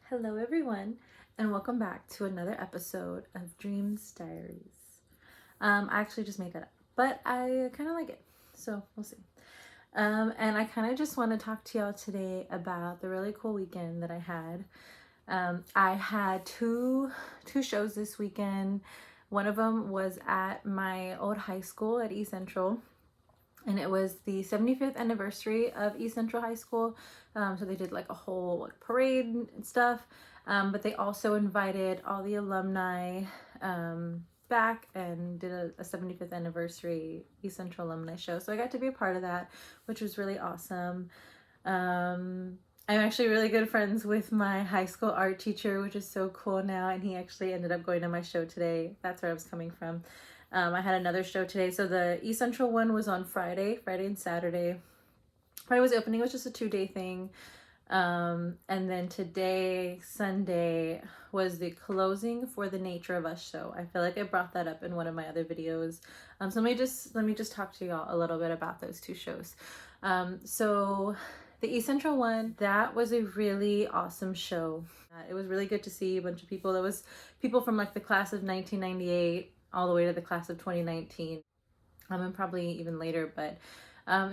Hello everyone, and welcome back to another episode of Dreams Diaries. I actually just made that up, but I kind of like it, so we'll see. And I kind of just want to talk to y'all today about the really cool weekend that I had. I had two shows this weekend. One of them was at my old high school at East Central, and it was the 75th anniversary of East Central High School. So they did like a whole parade and stuff, but they also invited all the alumni back and did a 75th anniversary East Central alumni show. So I got to be a part of that, which was really awesome. I'm actually really good friends with my high school art teacher, which is so cool now, and he actually ended up going to my show today. That's where I was coming from. I had another show today. So the East Central one was on Friday and Saturday. Friday was opening. It was just a 2-day thing. And then today, Sunday, was the closing for the Nature of Us show. I feel like I brought that up in one of my other videos. So let me just talk to y'all a little bit about those two shows. So the East Central one, that was a really awesome show. It was really good to see a bunch of people. There was people from like the class of 1998 all the way to the class of 2019, and probably even later, but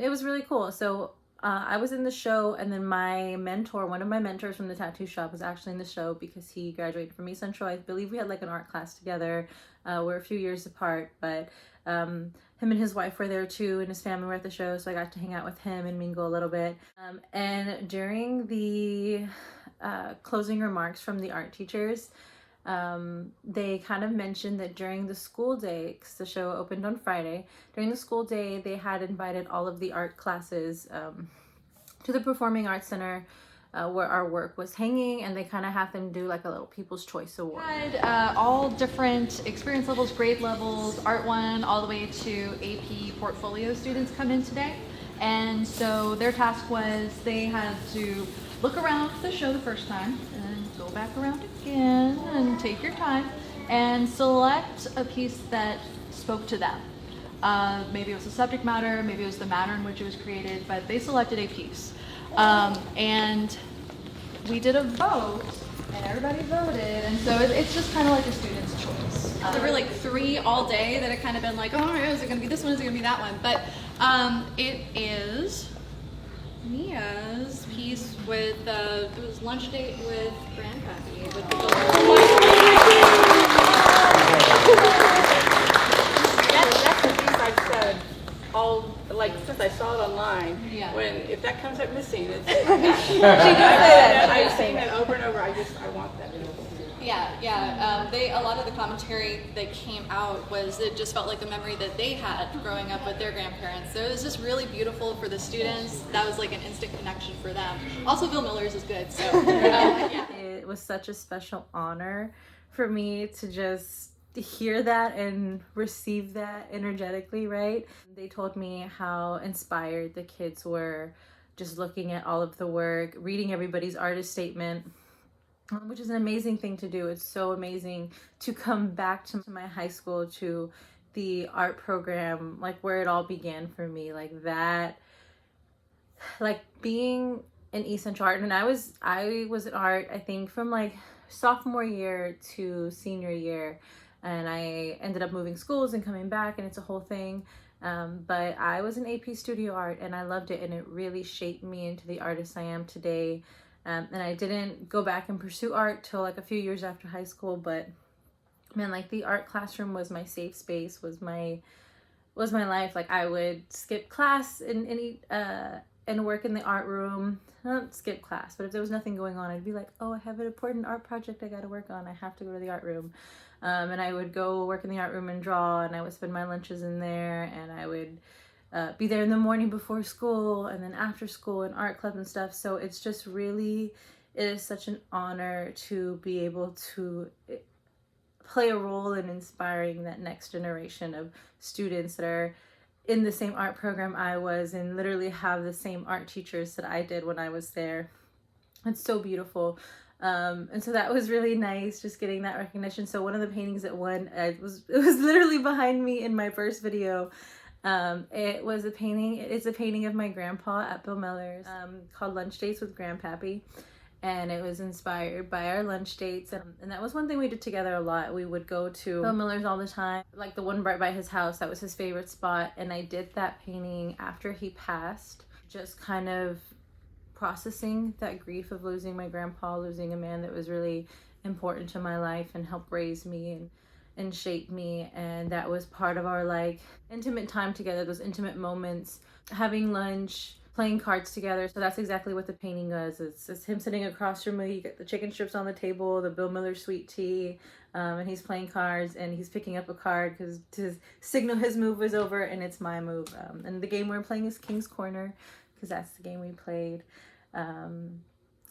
it was really cool. So I was in the show, and then my mentor, one of my mentors from the tattoo shop, was actually in the show because he graduated from East Central. I believe we had like an art class together. We're a few years apart, but him and his wife were there too, and his family were at the show, so I got to hang out with him and mingle a little bit. And during the closing remarks from the art teachers, they kind of mentioned that during the school day, because the show opened on Friday, during the school day they had invited all of the art classes to the Performing Arts Center where our work was hanging, and they kind of had them do like a little People's Choice Award. Had all different experience levels, grade levels, Art 1 all the way to AP portfolio students come in today. And so their task was they had to look around the show the first time and go back around again and take your time and select a piece that spoke to them. Maybe it was the subject matter, maybe it was the manner in which it was created, but they selected a piece. And we did a vote, and everybody voted, and so it's just kind of like a student's choice. There were like 3 all day that had kind of been like, oh, is it going to be this one, is it going to be that one? But it is Mia's piece with, it was Lunch Date with Grandpappy. With the That's the piece I've said since I saw it online. Yeah. If that comes up missing, it's She did say that. I've seen it over and over. I want that. Yeah. A lot of the commentary that came out was it just felt like the memory that they had growing up with their grandparents. So it was just really beautiful for the students. That was like an instant connection for them. Also, Bill Miller's is good. So yeah. It was such a special honor for me to just hear that and receive that energetically, right? They told me how inspired the kids were just looking at all of the work, reading everybody's artist statement, which is an amazing thing to do. It's so amazing to come back to my high school, to the art program, like where it all began for me, like that, like being in East Central Art. And I was in art, I think, from like sophomore year to senior year, and I ended up moving schools and coming back, and it's a whole thing. But I was in AP Studio Art, and I loved it, and it really shaped me into the artist I am today. And I didn't go back and pursue art till like a few years after high school, but man, like the art classroom was my safe space, was my life. Like I would skip class and work in the art room. Not skip class, but if there was nothing going on, I'd be like, oh, I have an important art project I gotta work on. I have to go to the art room. And I would go work in the art room and draw, and I would spend my lunches in there, and I would be there in the morning before school and then after school and art club and stuff. So it's just really, it is such an honor to be able to play a role in inspiring that next generation of students that are in the same art program I was, and literally have the same art teachers that I did when I was there. It's so beautiful. And so that was really nice, just getting that recognition. So one of the paintings that won, it was literally behind me in my first video. It's a painting of my grandpa at Bill Miller's, called Lunch Dates with Grandpappy. and it was inspired by our lunch dates. And that was one thing we did together a lot. We would go to Bill Miller's all the time, like the one right by his house. That was his favorite spot. And I did that painting after he passed, just kind of processing that grief of losing my grandpa, losing a man that was really important to my life and helped raise me and shape me. And that was part of our like intimate time together, those intimate moments, having lunch, playing cards together. So that's exactly what the painting was. It's him sitting across from me. You get the chicken strips on the table, the Bill Miller sweet tea, and he's playing cards, and he's picking up a card because to signal his move was over, and it's my move. And the game we're playing is King's Corner because that's the game we played.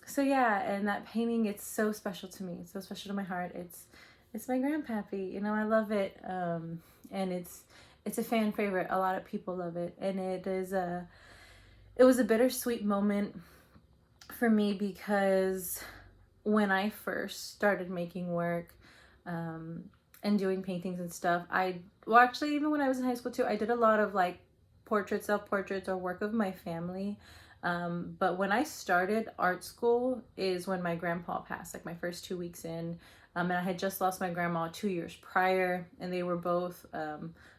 So yeah, and that painting, it's so special to me. It's so special to my heart. It's my grandpappy, you know, I love it. And it's a fan favorite. A lot of people love it. And it was a bittersweet moment for me because when I first started making work, and doing paintings and stuff, actually, even when I was in high school too, I did a lot of like portraits, self-portraits, or work of my family. But when I started art school is when my grandpa passed, like my first 2 weeks in. And I had just lost my grandma 2 years prior, and they were both,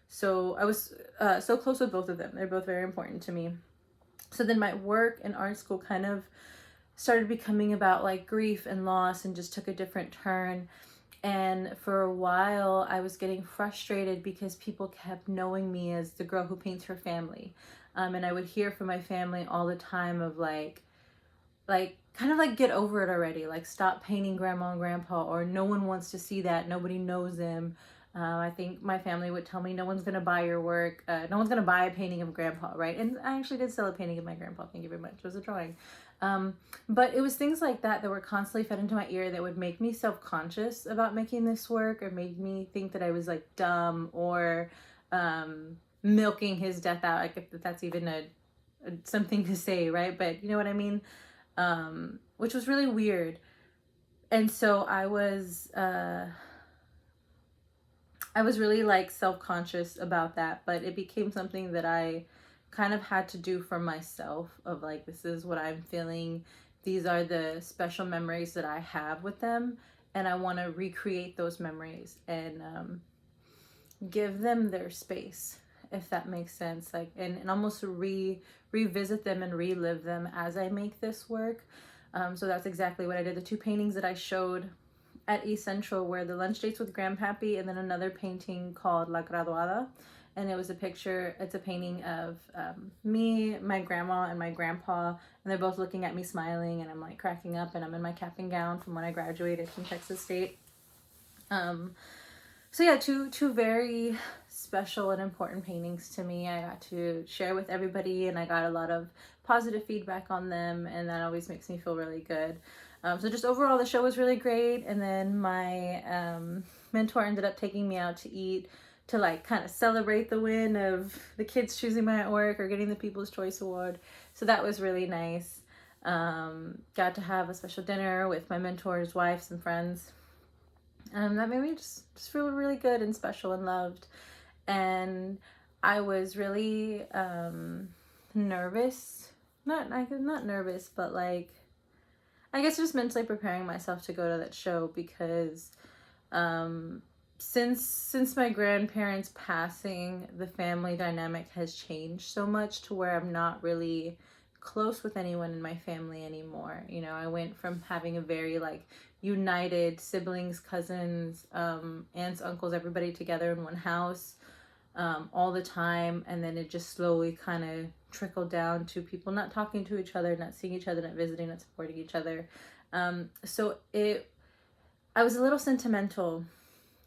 so I was so close with both of them. They're both very important to me. So then my work in art school kind of started becoming about like grief and loss and just took a different turn. And for a while, I was getting frustrated because people kept knowing me as the girl who paints her family. And I would hear from my family all the time of like kind of like, get over it already. Like, stop painting grandma and grandpa, or no one wants to see that. Nobody knows them. I think my family would tell me, no one's going to buy your work. No one's going to buy a painting of grandpa, right? And I actually did sell a painting of my grandpa. Thank you very much. It was a drawing. But it was things like that that were constantly fed into my ear that would make me self-conscious about making this work, or made me think that I was like dumb, or milking his death out, like if that's even something to say, right? But you know what I mean? Which was really weird. And so I was really like self-conscious about that, but it became something that I kind of had to do for myself, of like, this is what I'm feeling. These are the special memories that I have with them, and I want to recreate those memories and give them their space, if that makes sense. Like, and almost revisit them and relive them as I make this work. So that's exactly what I did. The two paintings that I showed at East Central were the lunch dates with Grandpappy, and then another painting called La Graduada. And it was it's a painting of me, my grandma, and my grandpa, and they're both looking at me smiling, and I'm like cracking up, and I'm in my cap and gown from when I graduated from Texas State. So yeah, two very special and important paintings to me. I got to share with everybody, and I got a lot of positive feedback on them, and that always makes me feel really good. So just overall, the show was really great. And then my mentor ended up taking me out to eat to like kind of celebrate the win of the kids choosing my artwork or getting the People's Choice Award. So that was really nice. Got to have a special dinner with my mentor's wives and friends. That made me just feel really good and special and loved. And I was really nervous. Not nervous, but like, I guess just mentally preparing myself to go to that show, because since my grandparents' passing, the family dynamic has changed so much to where I'm not really close with anyone in my family anymore. You know, I went from having a very like united siblings, cousins, aunts, uncles, everybody together in one house all the time, and then it just slowly kind of trickled down to people not talking to each other, not seeing each other, not visiting, not supporting each other. So I was a little sentimental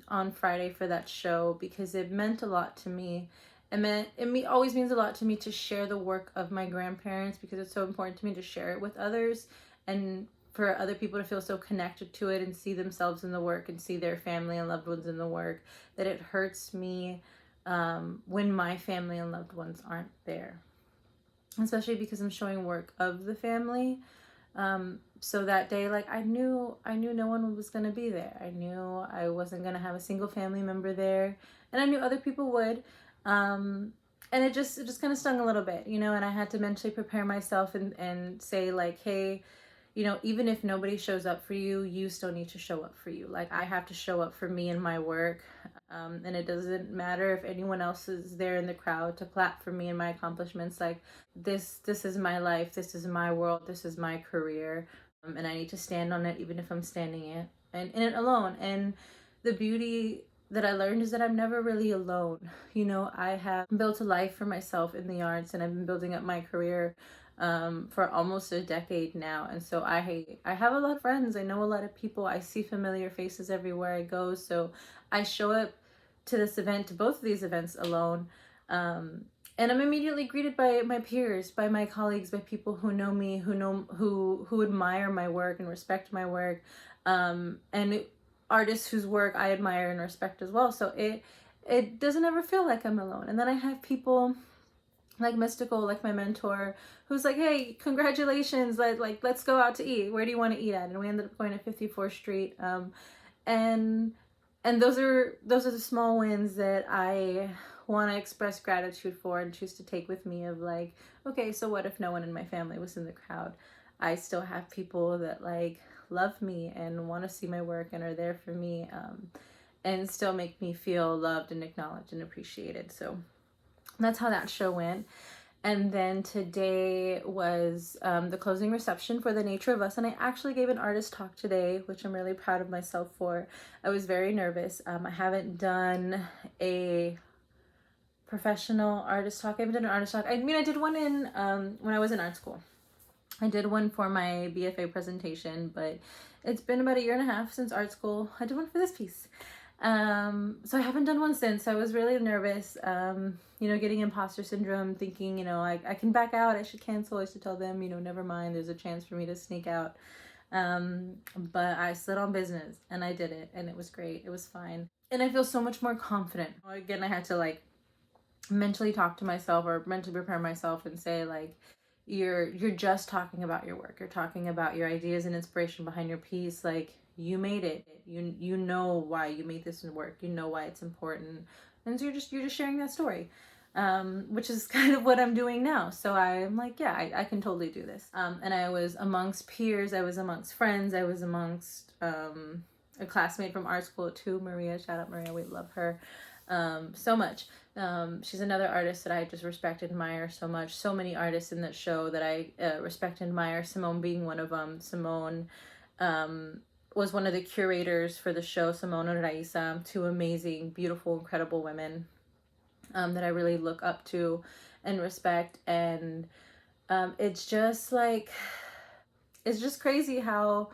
on Friday for that show, because it meant a lot to me. It always means a lot to me to share the work of my grandparents, because it's so important to me to share it with others, and for other people to feel so connected to it and see themselves in the work and see their family and loved ones in the work, that it hurts me when my family and loved ones aren't there, especially because I'm showing work of the family. So that day, like, I knew no one was going to be there. I knew I wasn't going to have a single family member there, and I knew other people would. And it just kind of stung a little bit, you know, and I had to mentally prepare myself and say like, hey, you know, even if nobody shows up for you, you still need to show up for you. Like, I have to show up for me and my work. And it doesn't matter if anyone else is there in the crowd to clap for me and my accomplishments. Like, this is my life, this is my world, this is my career, and I need to stand on it, even if I'm standing it and in it alone. And the beauty that I learned is that I'm never really alone. You know, I have built a life for myself in the arts, and I've been building up my career for almost a decade now. And so I have a lot of friends. I know a lot of people. I see familiar faces everywhere I go. So I show up to this event, to both of these events alone. And I'm immediately greeted by my peers, by my colleagues, by people who know me, who admire my work and respect my work, and artists whose work I admire and respect as well. So it doesn't ever feel like I'm alone. And then I have people like Mystical, like my mentor, who's like, hey, congratulations, let's go out to eat. Where do you want to eat at? And we ended up going to 54th Street. And those are the small wins that I want to express gratitude for and choose to take with me, of like, okay, so what if no one in my family was in the crowd? I still have people that like love me and want to see my work and are there for me, and still make me feel loved and acknowledged and appreciated. So that's how that show went. And then today was the closing reception for The Nature of Us. And I actually gave an artist talk today, which I'm really proud of myself for. I was very nervous. I haven't done a professional artist talk. I haven't done an artist talk. I mean, I did one in when I was in art school. I did one for my BFA presentation, but it's been about 1.5 years since art school. I did one for this piece. So I haven't done one since. I was really nervous, you know, getting imposter syndrome, thinking, you know, I can back out, I should cancel, I should tell them, you know, never mind, there's a chance for me to sneak out. But I slid on business and I did it, and it was great. It was fine. And I feel so much more confident. Again, I had to like mentally talk to myself or mentally prepare myself and say like, you're just talking about your work. You're talking about your ideas and inspiration behind your piece. Like, you made it. You know why you made this work. You know why it's important, and so you're just sharing that story, which is kind of what I'm doing now. So I'm like, yeah, I can totally do this. And I was amongst peers. I was amongst friends. I was amongst a classmate from art school too, Maria. Shout out Maria. We love her so much. She's another artist that I just respect and admire so much. So many artists in that show that I respect and admire, Simone being one of them. Simone was one of the curators for the show, Simone and Raisa, two amazing, beautiful, incredible women that I really look up to and respect. And it's just like, it's just crazy how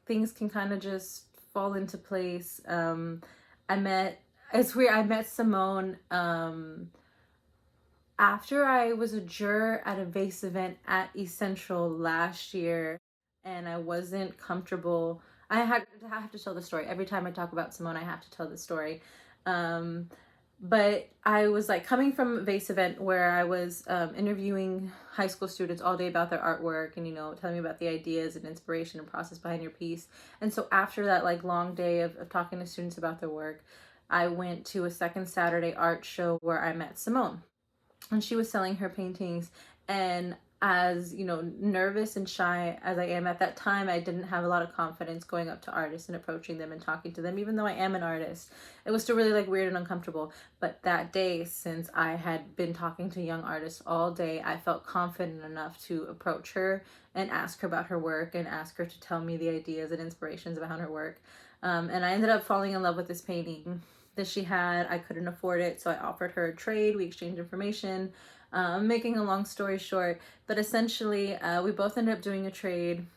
things can kind of just fall into place. It's weird, I met Simone after I was a juror at a vase event at Essential last year, and I wasn't comfortable. I have to tell the story. Every time I talk about Simone, I have to tell the story. But I was like coming from a vase event where I was interviewing high school students all day about their artwork and, you know, telling me about the ideas and inspiration and process behind your piece. And so after that like long day of talking to students about their work, I went to a second Saturday art show where I met Simone. And she was selling her paintings, and as you know, nervous and shy as I am at that time, I didn't have a lot of confidence going up to artists and approaching them and talking to them, even though I am an artist. It was still really like weird and uncomfortable. But that day, since I had been talking to young artists all day, I felt confident enough to approach her and ask her about her work and ask her to tell me the ideas and inspirations behind her work. And I ended up falling in love with this painting that she had. I couldn't afford it, so I offered her a trade. We exchanged information. Making a long story short, but essentially we both ended up doing a trade,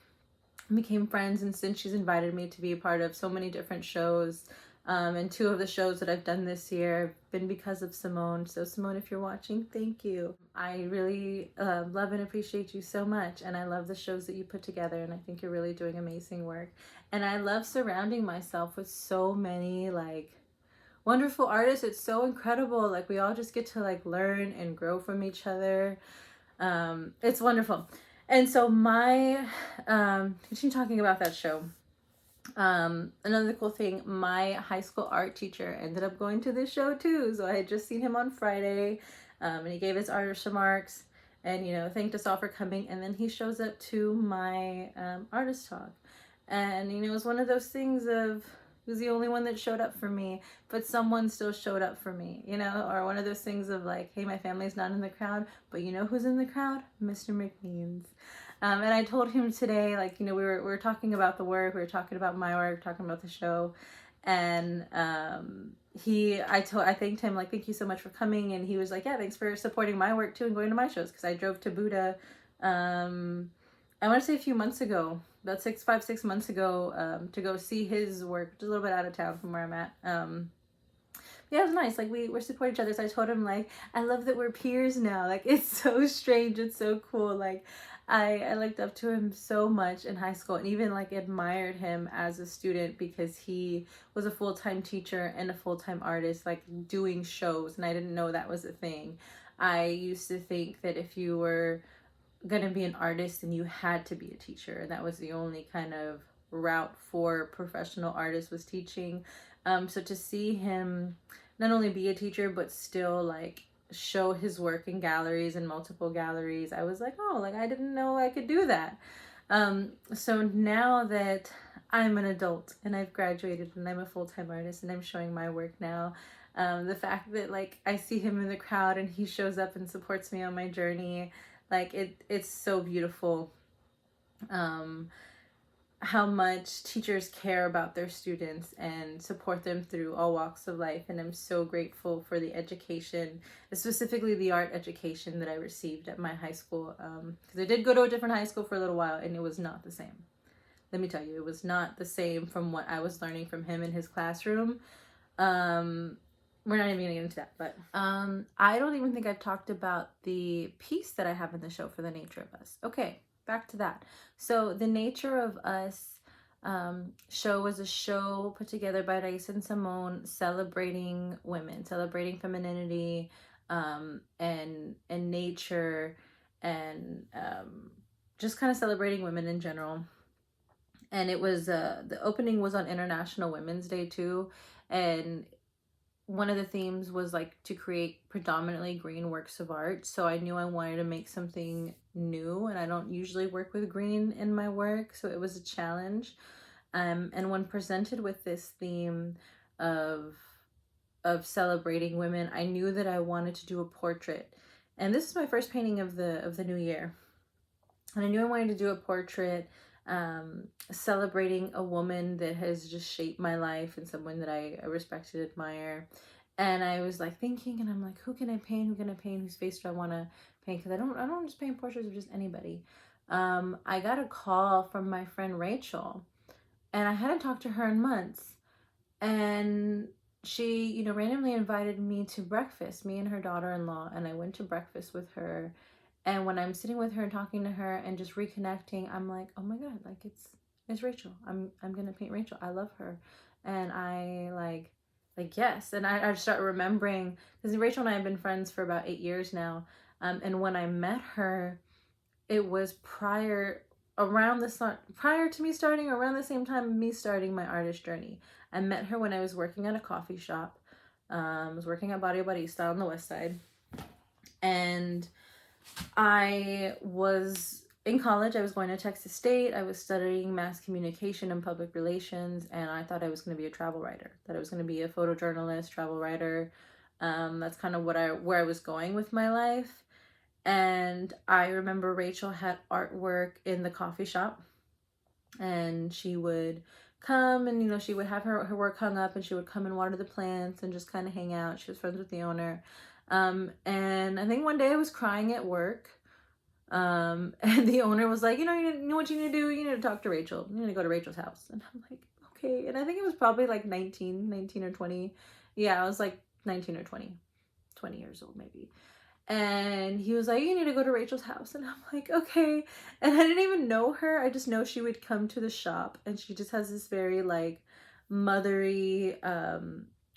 became friends, and since she's invited me to be a part of so many different shows, and 2 of the shows that I've done this year have been because of Simone. So Simone, if you're watching, thank you. I really love and appreciate you so much, and I love the shows that you put together, and I think you're really doing amazing work. And I love surrounding myself with so many like wonderful artists. It's so incredible. Like, we all just get to like learn and grow from each other. It's wonderful. And so my continue talking about that show. Another cool thing, my high school art teacher ended up going to this show too. So I had just seen him on Friday, and he gave his artist remarks, and, thanked us all for coming. And then he shows up to my artist talk. And, it was one of those things of, he was the only one that showed up for me, but someone still showed up for me, or one of those things of like, hey, my family's not in the crowd, but who's in the crowd? Mr. McNeans. And I told him today, like, we were talking about the work, we were talking about my work, talking about the show, and I thanked him, like, thank you so much for coming, and he was like, yeah, thanks for supporting my work too and going to my shows, because I drove to Buda, I want to say a few months ago, about 6 months ago, to go see his work, which is a little bit out of town from where I'm at. Yeah, it was nice. Like, we support each other. So I told him, like, I love that we're peers now. Like, it's so strange. It's so cool. Like, I looked up to him so much in high school, and even like admired him as a student, because he was a full-time teacher and a full-time artist, like doing shows, and I didn't know that was a thing. I used to think that if you were gonna be an artist, then you had to be a teacher, and that was the only kind of route for professional artists, was teaching. So to see him not only be a teacher but still like show his work in galleries and multiple galleries, I was like, oh, like I didn't know I could do that. So now that I'm an adult and I've graduated and I'm a full-time artist and I'm showing my work now, the fact that like I see him in the crowd and he shows up and supports me on my journey, like it's so beautiful. How much teachers care about their students and support them through all walks of life. And I'm so grateful for the education, specifically the art education that I received at my high school. Because I did go to a different high school for a little while, and it was not the same. Let me tell you, it was not the same from what I was learning from him in his classroom. We're not even gonna get into that, but I don't even think I've talked about the piece that I have in the show for The Nature of Us. Okay, back to that. So The Nature of Us show was a show put together by Raíz and Simone, celebrating women, celebrating femininity, and nature, and just kind of celebrating women in general. And it was the opening was on International Women's Day too, and one of the themes was like to create predominantly green works of art. So I knew I wanted to make something new, and I don't usually work with green in my work, so it was a challenge. And when presented with this theme of celebrating women, I knew that I wanted to do a portrait. And this is my first painting of the new year. And I knew I wanted to do a portrait celebrating a woman that has just shaped my life and someone that I respect and admire. And I was like thinking, and I'm like, who can I paint? Who can I paint? Whose face do I want to paint? Because I don't just paint portraits of just anybody. I got a call from my friend Rachel, and I hadn't talked to her in months. And she, randomly invited me to breakfast, me and her daughter-in-law, and I went to breakfast with her. And when I'm sitting with her and talking to her and just reconnecting, I'm like, oh my God, like it's Rachel. I'm gonna paint Rachel. I love her. And I like yes. And I start remembering, because Rachel and I have been friends for about 8 years now. And when I met her, it was prior to me starting, around the same time me starting my artist journey. I met her when I was working at a coffee shop. I was working at Barrio Barista on the west side. And I was in college. I was going to Texas State. I was studying mass communication and public relations, and I thought I was going to be a travel writer, that I was going to be a photojournalist, travel writer. That's kind of where I was going with my life. And I remember Rachel had artwork in the coffee shop, and she would come and, she would have her work hung up, and she would come and water the plants and just kind of hang out. She was friends with the owner. And I think one day I was crying at work. And the owner was like, you know what you need to do? You need to talk to Rachel. You need to go to Rachel's house. And I'm like, okay. And I think it was probably like 19 or 20. Yeah, I was like 19 or 20 years old maybe. And he was like, you need to go to Rachel's house. And I'm like, okay. And I didn't even know her. I just know she would come to the shop, and she just has this very like mothery,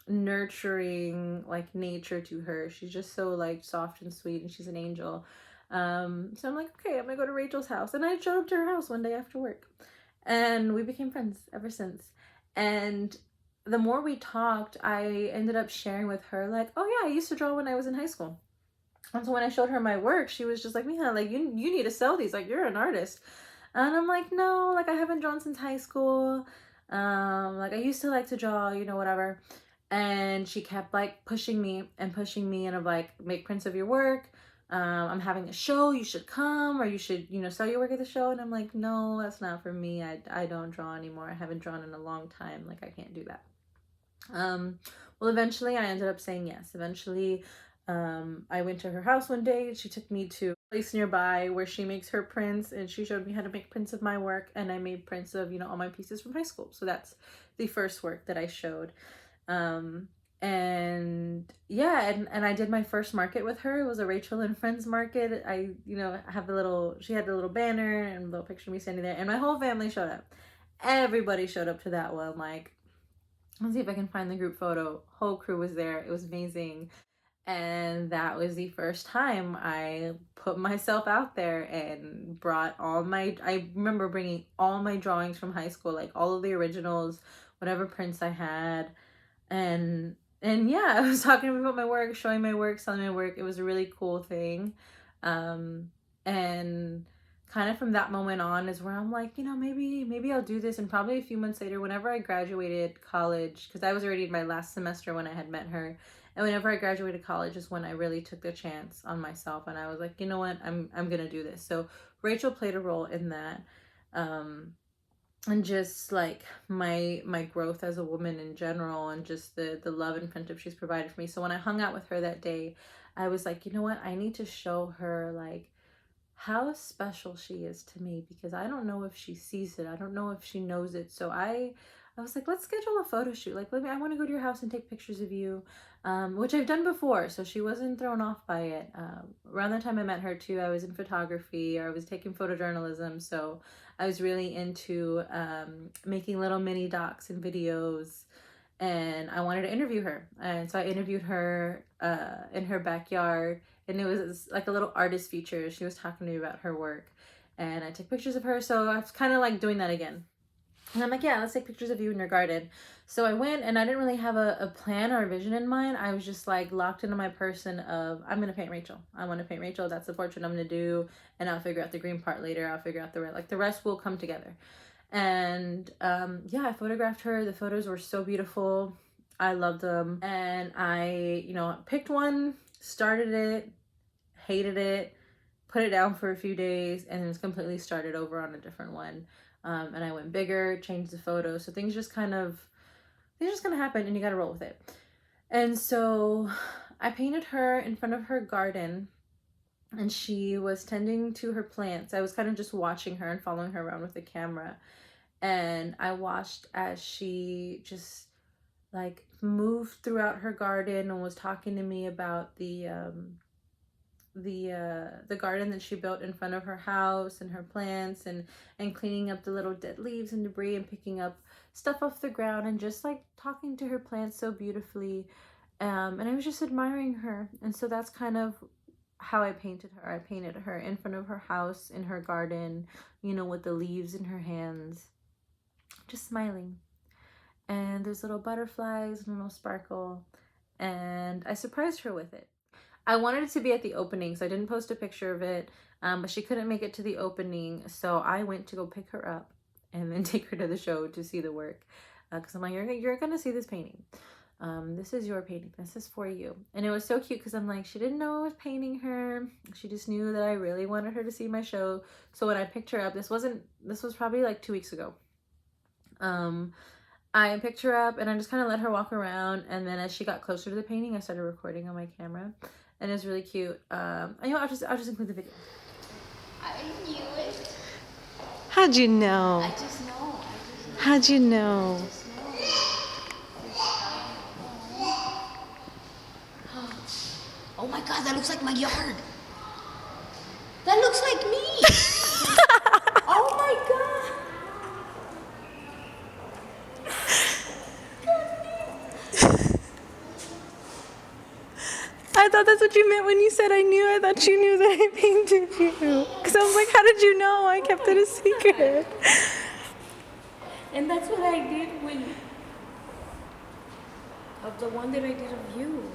nurturing like nature to her. She's just so like soft and sweet, and she's an angel. So I'm like, okay, I'm gonna go to Rachel's house. And I showed up to her house one day after work, and we became friends ever since. And the more we talked, I ended up sharing with her like, oh yeah, I used to draw when I was in high school. And so when I showed her my work, she was just like, Mija, like, you need to sell these. Like, you're an artist. And I'm like, no, like, I haven't drawn since high school. Like, I used to like to draw, you know, whatever. And she kept, like, pushing me. And of, like, make prints of your work. I'm having a show. You should come. Or you should, you know, sell your work at the show. And I'm like, no, that's not for me. I don't draw anymore. I haven't drawn in a long time. Like, I can't do that. Well, eventually I ended up saying yes. Eventually, I went to her house one day. She took me to a place nearby where she makes her prints, and she showed me how to make prints of my work, and I made prints of, you know, all my pieces from high school. So that's the first work that I showed. And yeah, and I did my first market with her. It was a Rachel and Friends market. I, you know, she had the little banner and a little picture of me standing there, and my whole family showed up. Everybody showed up to that one. Like, let's see if I can find the group photo. Whole crew was there. It was amazing. And that was the first time I put myself out there and brought I remember bringing all my drawings from high school, like all of the originals, whatever prints I had. And yeah, I was talking about my work, showing my work, selling my work. It was a really cool thing. And kind of from that moment on is where I'm like, you know, maybe I'll do this. And probably a few months later, whenever I graduated college, because I was already in my last semester when I had met her, and whenever I graduated college is when I really took the chance on myself, and I was like, you know what, I'm gonna do this. So Rachel played a role in that, and just like my growth as a woman in general, and just the love and friendship she's provided for me. So when I hung out with her that day, I was like, you know what, I need to show her like how special she is to me, because I don't know if she sees it. I don't know if she knows it. So I was like, let's schedule a photo shoot. Like, I want to go to your house and take pictures of you, which I've done before. So she wasn't thrown off by it. Around the time I met her too, I was in photography, or I was taking photojournalism. So I was really into making little mini docs and videos, and I wanted to interview her. And so I interviewed her in her backyard, and it was like a little artist feature. She was talking to me about her work, and I took pictures of her. So I was kind of like doing that again. And I'm like, yeah, let's take pictures of you in your garden. So I went, and I didn't really have a plan or a vision in mind. I was just like locked into my person of, I'm going to paint Rachel. I want to paint Rachel. That's the portrait I'm going to do. And I'll figure out the green part later. I'll figure out the rest will come together. And yeah, I photographed her. The photos were so beautiful. I loved them. And I, you know, picked one, started it, hated it, put it down for a few days, and then completely started over on a different one. And I went bigger, changed the photo. So things just kind of happen, and you got to roll with it. And so I painted her in front of her garden, and she was tending to her plants. I was kind of just watching her and following her around with the camera. And I watched as she just like moved throughout her garden and was talking to me about the garden that she built in front of her house, and her plants, and cleaning up the little dead leaves and debris, and picking up stuff off the ground, and just like talking to her plants so beautifully. And I was just admiring her. And so that's kind of how I painted her. I painted her in front of her house, in her garden, you know, with the leaves in her hands, just smiling. And there's little butterflies and a little sparkle, and I surprised her with it. I wanted it to be at the opening, so I didn't post a picture of it, but she couldn't make it to the opening, so I went to go pick her up and then take her to the show to see the work, because I'm like, you're gonna see this painting. This is your painting. This is for you. And it was so cute, because I'm like, she didn't know I was painting her. She just knew that I really wanted her to see my show. So when I picked her up, this was probably like 2 weeks ago. I picked her up, and I just kind of let her walk around, and then as she got closer to the painting, I started recording on my camera, and it was really cute. You know, I'll just include the video. I knew it. How'd you know? I just know. How'd you know? Oh my God, that looks like my yard. That looks like me. Oh my God. I thought that's what you meant when you said I knew. I thought you knew that I painted you. Because I was like, how did you know? I kept it a secret. And that's what I did of the one that I did of you,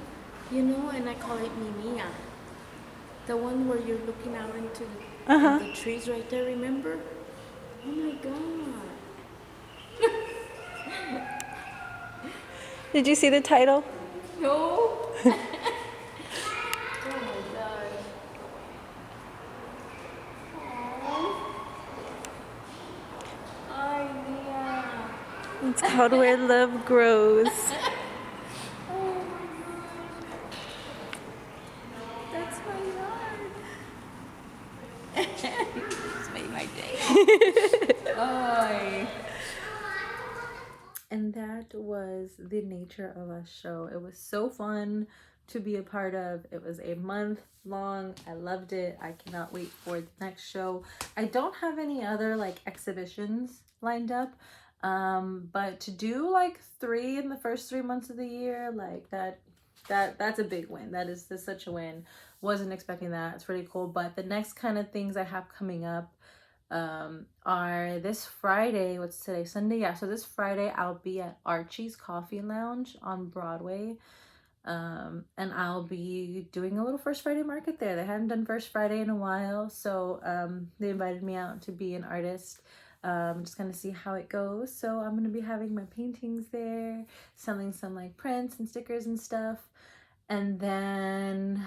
you know, and I call it Mimia. The one where you're looking out into the trees right there, remember? Oh my god. Did you see the title? No. Oh my god. Ay, Mia. It's called Where Love Grows. That's my yard. Just made my day. Ay. And that was the Nature of Us show. It was so fun to be a part of. It was a month long. I loved it. I cannot wait for the next show. I don't have any other like exhibitions lined up. But to do like 3 in the first 3 months of the year, like that's a big win. That's such a win. Wasn't expecting that. It's pretty cool. But the next kind of things I have coming up are this Friday. What's today? Sunday. Yeah, so this Friday I'll be at Archie's Coffee Lounge on Broadway, and I'll be doing a little First Friday market there. They hadn't done First Friday in a while, so they invited me out to be an artist. Just kind of see how it goes. So I'm gonna be having my paintings there, selling some like prints and stickers and stuff, and then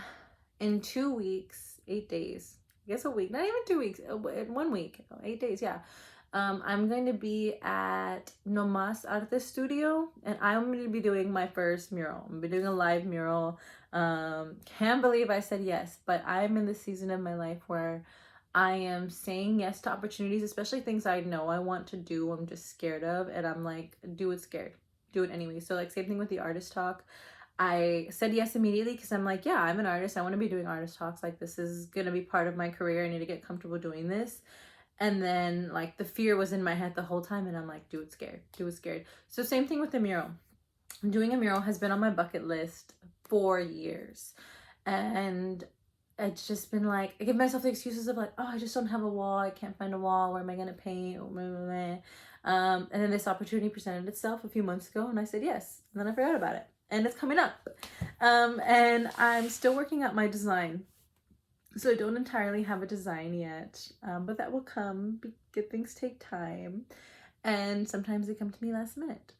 in 2 weeks, 8 days, I guess a week, not even 2 weeks, 1 week, 8 days, yeah. I'm going to be at Nomas Arte Studio, and I'm going to be doing my first mural. I'm going to be doing a live mural. Can't believe I said yes, but I'm in the season of my life where I am saying yes to opportunities, especially things I know I want to do, I'm just scared of, and I'm like, do it scared. Do it anyway. So like same thing with the artist talk. I said yes immediately because I'm like, yeah, I'm an artist. I want to be doing artist talks. Like, this is going to be part of my career. I need to get comfortable doing this. And then, like, the fear was in my head the whole time. And I'm like, do it scared. Do it scared. So same thing with the mural. Doing a mural has been on my bucket list for years. And it's just been like, I give myself the excuses of like, oh, I just don't have a wall. I can't find a wall. Where am I going to paint? And then this opportunity presented itself a few months ago. And I said yes. And then I forgot about it. And it's coming up. And I'm still working out my design. So I don't entirely have a design yet, but that will come. Good things take time. And sometimes they come to me last minute.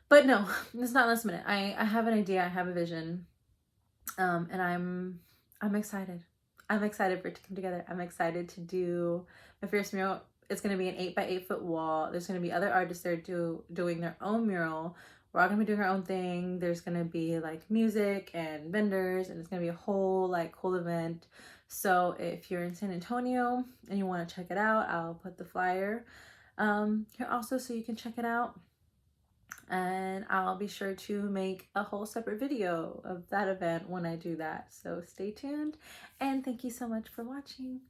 But no, it's not last minute. I have an idea. I have a vision. And I'm excited. I'm excited for it to come together. I'm excited to do my first mural. It's going to be an 8x8 foot wall. There's going to be other artists there doing their own mural. We're all gonna be doing our own thing. There's gonna be like music and vendors, and it's gonna be a whole like cool event. So if you're in San Antonio and you want to check it out, I'll put the flyer here also so you can check it out. And I'll be sure to make a whole separate video of that event when I do that. So stay tuned, and thank you so much for watching.